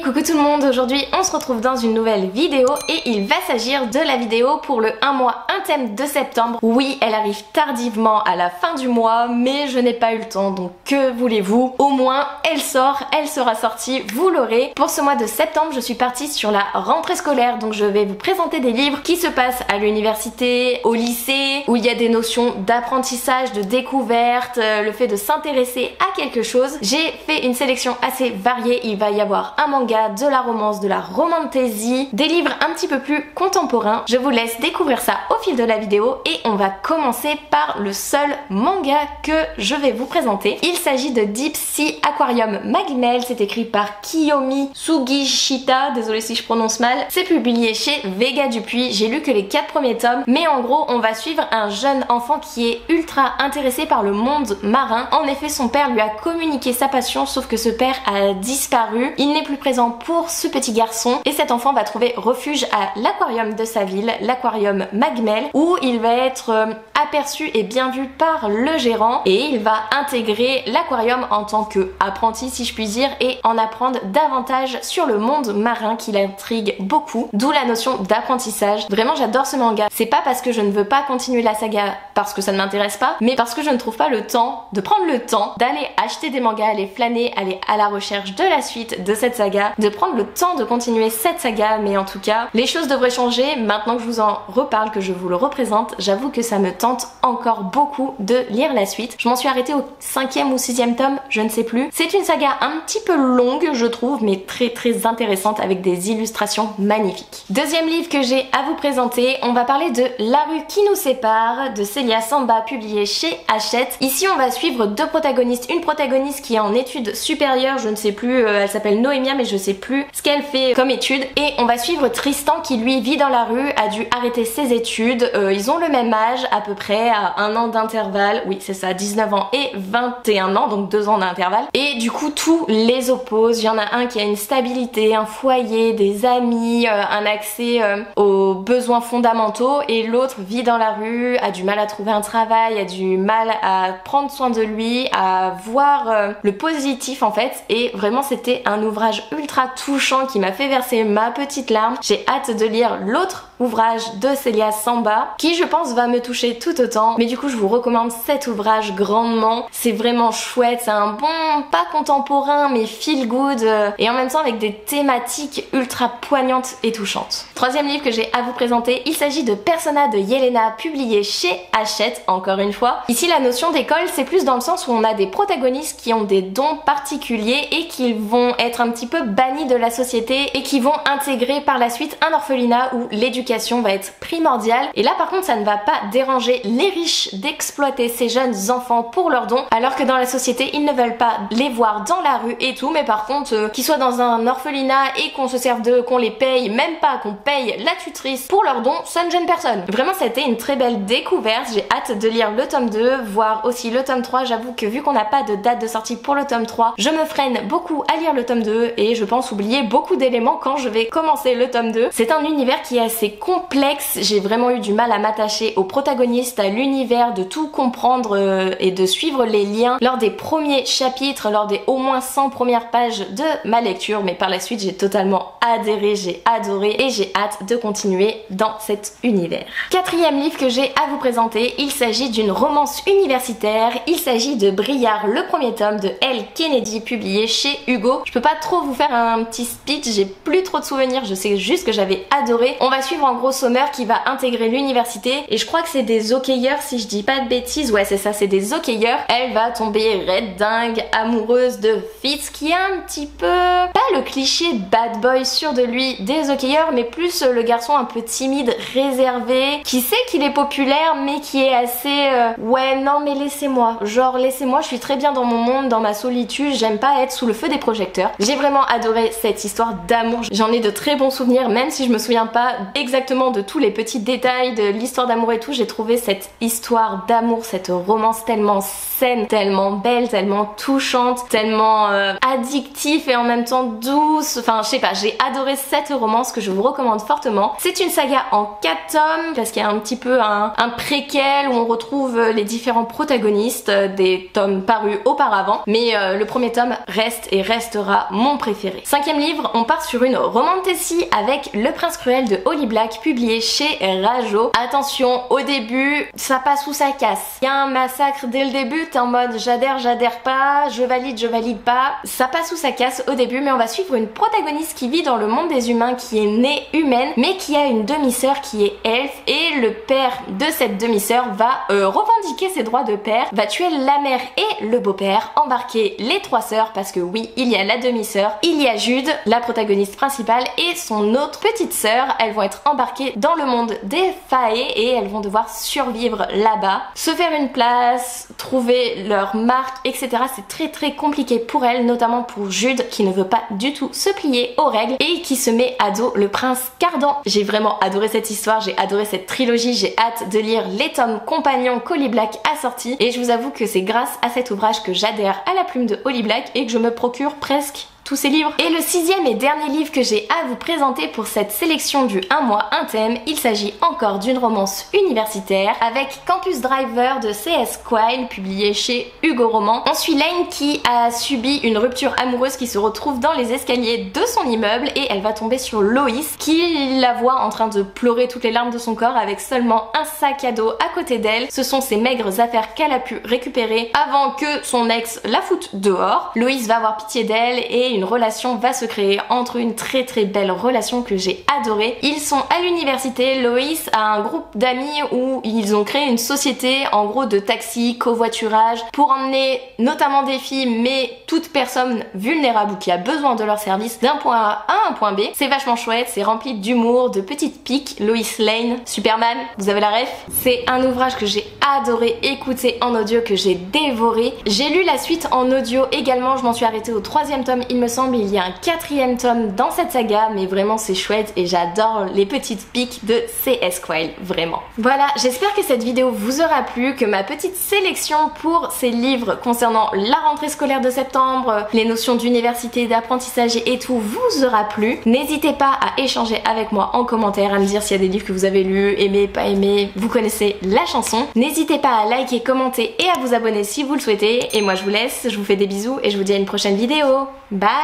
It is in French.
coucou tout le monde, aujourd'hui on se retrouve dans une nouvelle vidéo et il va s'agir de la vidéo pour le 1 mois, un thème de septembre. Oui, elle arrive tardivement à la fin du mois, mais je n'ai pas eu le temps, donc que voulez-vous? Au moins elle sort, elle sera sortie, vous l'aurez. Pour ce mois de septembre, je suis partie sur la rentrée scolaire, donc je vais vous présenter des livres qui se passent à l'université, au lycée, où il y a des notions d'apprentissage, de découverte, le fait de s'intéresser à quelque chose. J'ai fait une sélection assez variée, il va y avoir un manga, de la romance, de la romantasy, des livres un petit peu plus contemporains. Je vous laisse découvrir ça au fil de la vidéo et on va commencer par le seul manga que je vais vous présenter. Il s'agit de Deep Sea Aquarium Magimel, c'est écrit par Kiyomi Sugishita, désolée si je prononce mal. C'est publié chez Vega Dupuis, j'ai lu que les 4 premiers tomes, mais en gros on va suivre un jeune enfant qui est ultra intéressé par le monde marin. En effet, son père lui a communiqué sa passion, sauf que ce père a disparu. Il n'est plus présent pour ce petit garçon et cet enfant va trouver refuge à l'aquarium de sa ville, l'aquarium Magmel, où il va être aperçu et bien vu par le gérant et il va intégrer l'aquarium en tant qu'apprenti si je puis dire et en apprendre davantage sur le monde marin qui l'intrigue beaucoup, d'où la notion d'apprentissage. Vraiment j'adore ce manga. C'est pas parce que je ne veux pas continuer la saga parce que ça ne m'intéresse pas, mais parce que je ne trouve pas le temps de prendre le temps d'aller acheter des mangas, aller flâner, aller à la recherche de la suite de cette saga, de prendre le temps de continuer cette saga. Mais en tout cas les choses devraient changer maintenant que je vous en reparle, que je vous le représente. J'avoue que ça me tente encore beaucoup de lire la suite. Je m'en suis arrêtée au 5e ou 6e tome, je ne sais plus. C'est une saga un petit peu longue je trouve, mais très intéressante avec des illustrations magnifiques. Deuxième livre que j'ai à vous présenter, on va parler de La rue qui nous sépare de Célia Samba, publié chez Hachette. Ici on va suivre deux protagonistes, une protagoniste qui est en études supérieures, je ne sais plus, elle s'appelle Noémia mais je sais plus ce qu'elle fait comme études, et on va suivre Tristan qui lui vit dans la rue, a dû arrêter ses études. Ils ont le même âge à peu près, à 1 an d'intervalle, oui c'est ça, 19 ans et 21 ans, donc 2 ans d'intervalle, et du coup tout les oppose. Il y en a un qui a une stabilité, un foyer, des amis, un accès aux besoins fondamentaux, et l'autre vit dans la rue, a du mal à trouver un travail, a du mal à prendre soin de lui, à voir le positif en fait. Et vraiment c'était un ouvrage ultra touchant qui m'a fait verser ma petite larme. J'ai hâte de lire l'autre ouvrage de Célia Samba qui je pense va me toucher tout autant, mais du coup je vous recommande cet ouvrage grandement. C'est vraiment chouette, c'est un bon, pas contemporain mais feel good, et en même temps avec des thématiques ultra poignantes et touchantes. Troisième livre que j'ai à vous présenter, il s'agit de Persona de Yelena, publié chez Hachette encore une fois. Ici la notion d'école c'est plus dans le sens où on a des protagonistes qui ont des dons particuliers et qui vont être un petit peu bannis de la société et qui vont intégrer par la suite un orphelinat où l'éducation va être primordiale. Et là par contre ça ne va pas déranger les riches d'exploiter ces jeunes enfants pour leurs dons, alors que dans la société ils ne veulent pas les voir dans la rue et tout, mais par contre qu'ils soient dans un orphelinat et qu'on se serve d'eux, qu'on les paye, même pas qu'on paye la tutrice pour leurs dons, ça ne gêne personne. Vraiment c'était une très belle découverte, j'ai hâte de lire le tome 2, voire aussi le tome 3. J'avoue que vu qu'on n'a pas de date de sortie pour le tome 3, je me freine beaucoup à lire le tome 2 et je pense oublier beaucoup d'éléments quand je vais commencer le tome 2. C'est un univers qui est assez complexe, j'ai vraiment eu du mal à m'attacher aux protagonistes, à l'univers, de tout comprendre et de suivre les liens lors des premiers chapitres, lors des au moins 100 premières pages de ma lecture, mais par la suite j'ai totalement adhéré, j'ai adoré et j'ai hâte de continuer dans cet univers. Quatrième livre que j'ai à vous présenter, il s'agit d'une romance universitaire, il s'agit de Briard, le premier tome de Elle Kennedy, publié chez Hugo. Je peux pas trop vous faire un petit speech, j'ai plus trop de souvenirs, je sais juste que j'avais adoré. On va suivre en gros Summer qui va intégrer l'université et je crois que c'est des hockeyeurs si je dis pas de bêtises, ouais c'est ça, c'est des hockeyeurs. Elle va tomber red dingue amoureuse de Fitz qui est un petit peu, pas le cliché bad boy sûr de lui des hockeyeurs, mais plus le garçon un peu timide, réservé, qui sait qu'il est populaire mais qui est assez ouais non mais laissez-moi, genre laissez-moi, je suis très bien dans mon monde, dans ma solitude, j'aime pas être sous le feu des projecteurs. J'ai vraiment adoré cette histoire d'amour, j'en ai de très bons souvenirs, même si je me souviens pas exactement de tous les petits détails de l'histoire d'amour et tout. J'ai trouvé cette histoire d'amour, cette romance tellement saine, tellement belle, tellement touchante, tellement addictive et en même temps douce. Enfin je sais pas, j'ai adoré cette romance que je vous recommande fortement. C'est une saga en 4 tomes parce qu'il y a un petit peu un préquel où on retrouve les différents protagonistes des tomes parus auparavant, mais le premier tome reste et restera mon préféré. préféré. 5e livre, on part sur une romantasy avec Le Prince Cruel de Holly Black, publié chez Rajo. Attention, au début, ça passe ou ça casse. Il y a un massacre dès le début, t'es en mode j'adhère pas, je valide pas. Ça passe ou ça casse au début, mais on va suivre une protagoniste qui vit dans le monde des humains, qui est née humaine, mais qui a une demi-sœur qui est elfe, et le père de cette demi-sœur va revendiquer ses droits de père, va tuer la mère et le beau-père, embarquer les 3 sœurs, parce que oui, il y a la demi-sœur, il y a Jude, la protagoniste principale, et son autre petite sœur. Elles vont être embarquées dans le monde des Fae et elles vont devoir survivre là-bas, se faire une place, trouver leur marque, etc. C'est très compliqué pour elles, notamment pour Jude qui ne veut pas du tout se plier aux règles et qui se met à dos le prince Cardan. J'ai vraiment adoré cette histoire, j'ai adoré cette trilogie, j'ai hâte de lire les tomes compagnons qu'Holly Black a sortis, et je vous avoue que c'est grâce à cet ouvrage que j'adhère à la plume de Holly Black et que je me procure presque tous ces livres. Et le 6e et dernier livre que j'ai à vous présenter pour cette sélection du 1 mois, un thème, il s'agit encore d'une romance universitaire avec Campus Driver de C.S. Quayle, publié chez Hugo Roman. On suit Lane qui a subi une rupture amoureuse, qui se retrouve dans les escaliers de son immeuble, et elle va tomber sur Loïs qui la voit en train de pleurer toutes les larmes de son corps avec seulement un sac à dos à côté d'elle. Ce sont ses maigres affaires qu'elle a pu récupérer avant que son ex la foute dehors. Loïs va avoir pitié d'elle et une relation va se créer entre, une très belle relation que j'ai adorée. Ils sont à l'université, Loïs a un groupe d'amis où ils ont créé une société en gros de taxi, covoiturage, pour emmener notamment des filles, mais toute personne vulnérable ou qui a besoin de leur service d'un point A à un point B. C'est vachement chouette, c'est rempli d'humour, de petites piques. Lois Lane, Superman, vous avez la ref? C'est un ouvrage que j'ai adoré écouter en audio, que j'ai dévoré. J'ai lu la suite en audio également, je m'en suis arrêtée au 3e tome il me semble. Il y a un 4e tome dans cette saga, mais vraiment c'est chouette et j'adore les petites piques de C.S. Quayle, vraiment. Voilà, j'espère que cette vidéo vous aura plu, que ma petite sélection pour ces livres concernant la rentrée scolaire de septembre, les notions d'université, d'apprentissage et tout vous aura plu. N'hésitez pas à échanger avec moi en commentaire, à me dire s'il y a des livres que vous avez lus, aimés, pas aimés, vous connaissez la chanson. N'hésitez pas à liker, commenter et à vous abonner si vous le souhaitez. Et moi je vous laisse, je vous fais des bisous et je vous dis à une prochaine vidéo. Bye!